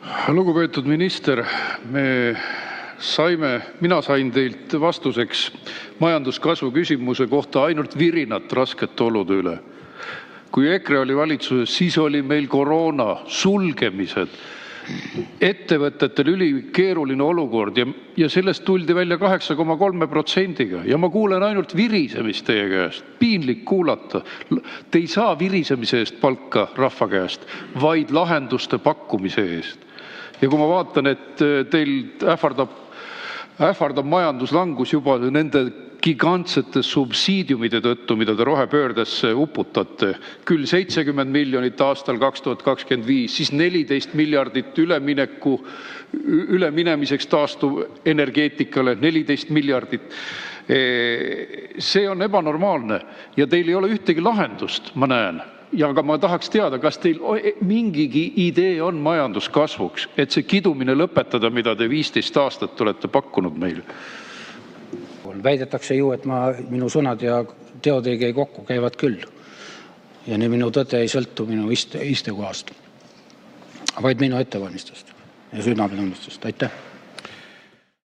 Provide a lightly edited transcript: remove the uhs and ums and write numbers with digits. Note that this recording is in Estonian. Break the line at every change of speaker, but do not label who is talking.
Lugupeetud minister, mina sain teilt vastuseks majanduskasvu küsimuse kohta ainult virinat raskete olude üle. Kui EKRE oli valitsuses, siis oli meil koroona, sulgemised, ettevõtetel ülikeeruline olukord ja sellest tuldi välja 8,3%-ga. Ja ma kuulen ainult virisemist teie käest. Piinlik kuulata. Te ei saa virisemise eest palka rahva käest, vaid lahenduste pakkumise eest. Ja kui ma vaatan, et teil ähvardab majanduslangus juba nende gigantsete subsiidiumide tõttu, mida te rohepöördesse uputate, küll 70 miljonit aastal 2025, siis 14 miljardit üleminemiseks taastuvenergeetikale, 14 miljardit. See on ebanormaalne ja teil ei ole ühtegi lahendust, ma näen. Ja aga ma tahaks teada, kas teil mingigi idee on majanduskasvuks, et see kidumine lõpetada, mida te 15 aastat olete pakkunud meile?
Väidetakse ju, et minu sõnad ja teod ei käi kokku, käivad küll. Ja nii minu tõde ei sõltu minu istekohast, vaid minu ettevalmistust ja südametunnistust. Aitäh!